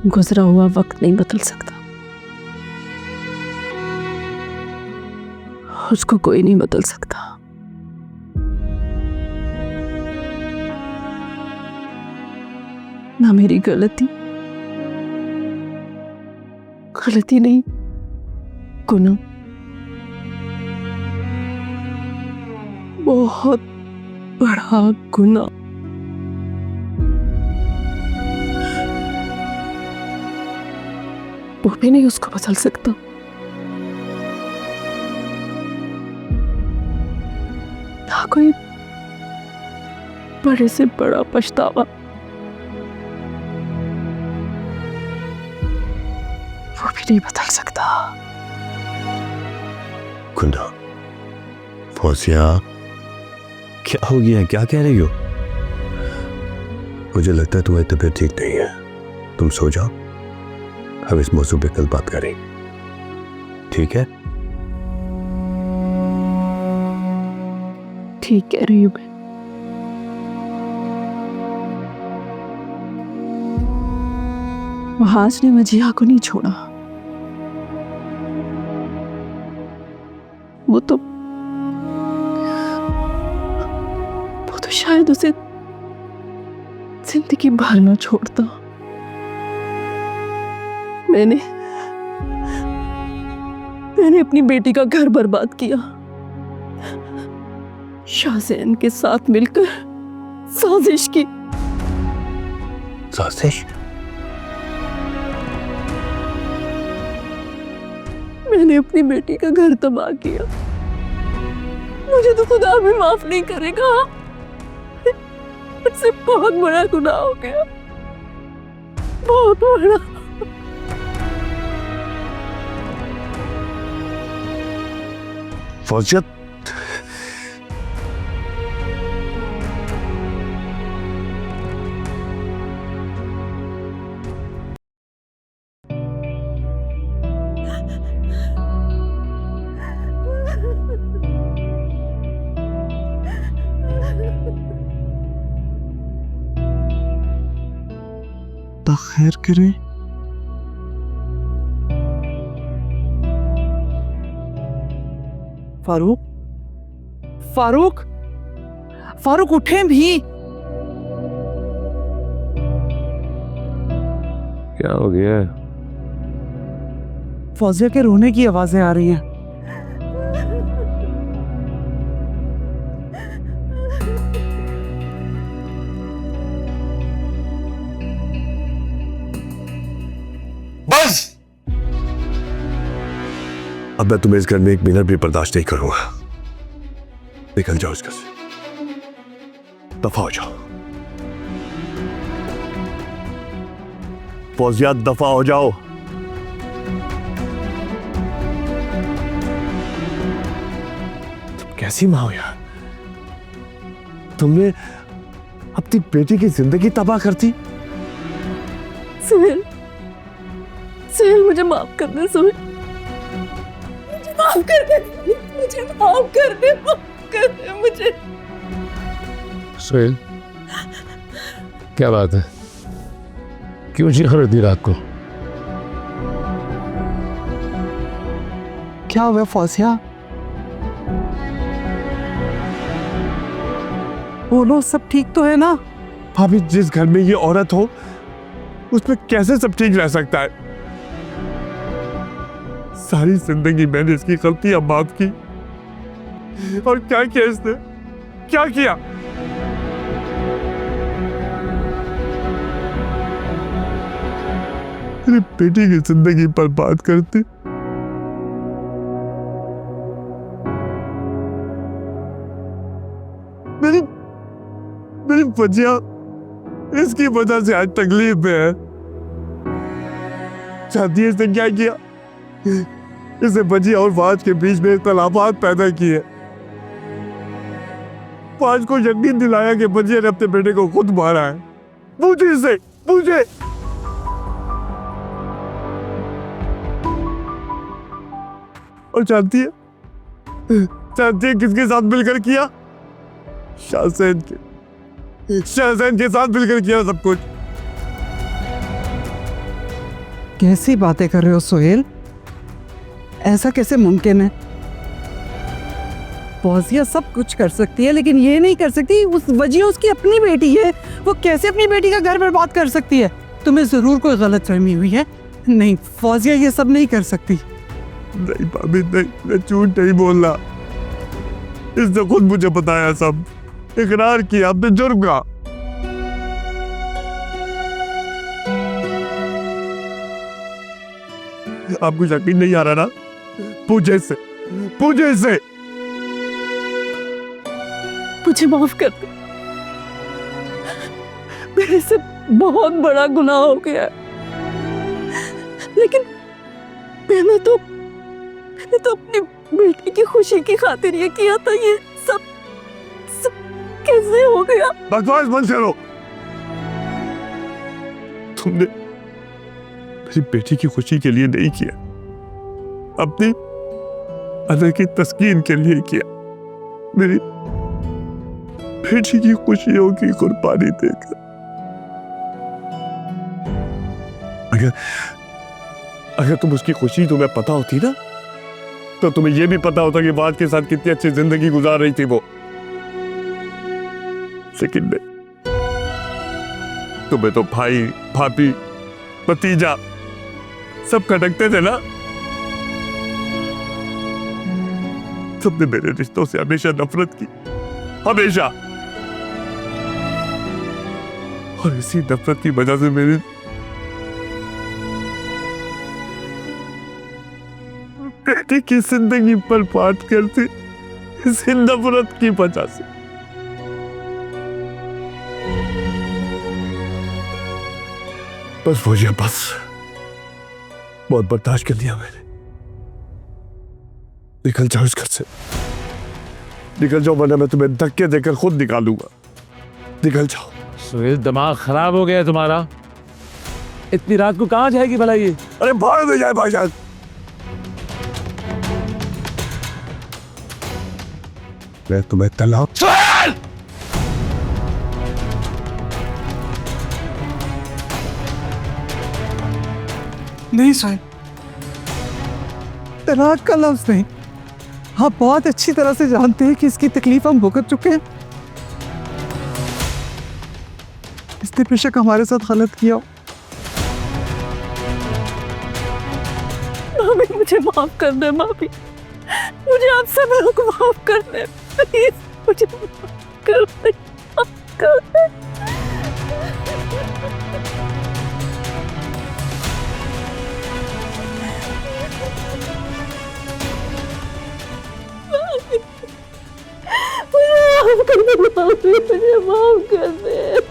गुजरा हुआ वक्त नहीं बदल सकता, उसको कोई नहीं बदल सकता। ना मेरी गलती नहीं, गुनाह, बहुत बड़ा गुनाह। वो भी नहीं उसको बदल सकता। ना कोई बड़े से बड़ा पछतावा वो भी नहीं बदल सकता। गुना, फौजिया, क्या हो गया? क्या कह रही हो? मुझे लगता है तुम्हारी तबीयत ठीक नहीं है, तुम सो जाओ, हम इस मौजू पे कल बात करें, ठीक है? ठीक कह रही हूँ मैं। वहाज ने मजीहा को नहीं छोड़ा, वो तो शायद उसे जिंदगी भर न छोड़ता। मैंने अपनी बेटी का घर बर्बाद किया, शाहजैन के साथ मिलकर साजिश की। साजिश? मैंने अपनी बेटी का घर तबाह किया। मुझे तो खुदा भी माफ नहीं करेगा, मुझसे बहुत बड़ा गुनाह हो गया, बहुत बड़ा। फौजिया, खैर करे। फारूक, फारूक, फारूक उठे भी। क्या हो गया? फौजिया के रोने की आवाजें आ रही हैं। बस! अब मैं तुम्हें इस घर में एक मिनट भी बर्दाश्त नहीं करूंगा। निकल जाओ इस घर से, दफा हो जाओ। फौजिया, दफा हो जाओ। तुम कैसी मां हो यार? तुमने अपनी बेटी की जिंदगी तबाह कर दी। सुहेल, मुझे माफ कर दे। सुहेल, मुझे माफ कर दे, मुझे माफ कर दे, माफ कर दे मुझे। सुहेल, क्या बात है? क्यों चीख रही थी रात को? क्या हुआ फौजिया? बोलो, सब ठीक तो है ना? भाभी, जिस घर में ये औरत हो उसमें कैसे सब ठीक रह सकता है? सारी जिंदगी मैंने इसकी गलतियां माफ की, और क्या किया इसने? क्या किया? मेरी बेटी की जिंदगी बर्बाद करती। मेरी बच्चियां इसकी वजह से आज तकलीफ में है। जानती है इसने क्या किया? इसे बजिया और फाज के बीच में तलाबात पैदा किए। फाज को यकीन दिलाया कि बजिया ने अपने बेटे को खुद मारा है। पूछे इसे, पूछे। और जानती है किसके साथ मिलकर किया? शाहजैन के साथ मिलकर किया सब कुछ। कैसी बातें कर रहे हो सोहेल? ऐसा कैसे मुमकिन है? फौजिया सब कुछ कर सकती है लेकिन ये नहीं कर सकती। उस वजह उसकी अपनी बेटी है, वो कैसे अपनी बेटी का घर बर्बाद कर सकती है? तुम्हें जरूर कोई गलतफहमी हुई है। नहीं, फौजिया ये सब नहीं कर सकती। नहीं भाभी नहीं, मैं झूठ नहीं बोल रहा। इसने खुद मुझे बताया, सब इकरार किया अपने जुर्म का। आपको यकीन नहीं आ रहा ना? पूछे इससे, पूछे इससे। मुझे माफ कर दे, मेरे से बहुत बड़ा गुनाह हो गया है। लेकिन मैंने तो अपनी बेटी की खुशी की खातिर ये किया था। ये सब कैसे हो गया? बकवास बंद करो। तुमने मेरी बेटी की खुशी के लिए नहीं किया, अपनी अदर की तस्कीन के लिए किया। मेरी बेटी की खुशियों की कुर्बानी देकर। अगर तुम उसकी खुशी तुम्हें पता होती ना, तो तुम्हें यह भी पता होता कि बात के साथ कितनी अच्छी जिंदगी गुजार रही थी वो। लेकिन नहीं, तुम्हें तो भाई, भाभी, भतीजा सब खटकते थे ना। तुमने मेरे रिश्तों से हमेशा नफरत की, हमेशा। और इसी नफरत की वजह से मेरी बेटी की जिंदगी पर बात करती, इसी नफरत की वजह से। बस वो, बस बहुत बर्दाश्त कर लिया मैंने। निकल जाओ इस घर से, निकल जाओ, वरना मैं तुम्हें धक्के देकर खुद निकालूंगा। निकल जाओ। सोहेल, दिमाग खराब हो गया है तुम्हारा? इतनी रात को कहाँ जाएगी भला ये? अरे भाड़ में जाए भाईजान। मैं तुम्हें तलाक। सोहेल! नहीं सोहेल, तलाक का लफ्ज नहीं। आप बहुत अच्छी तरह से जानते हैं कि इसकी तकलीफ हम भुगत चुके हैं। इसने बेशक हमारे साथ गलत किया हो। मामी, मुझे माफ कर दे। मामी, मुझे आप सब लोग माफ कर दे प्लीज। मुझे माफ कर दे, माफ कर दे। मुझे माफ कर दे, मुझे माफ कर दे।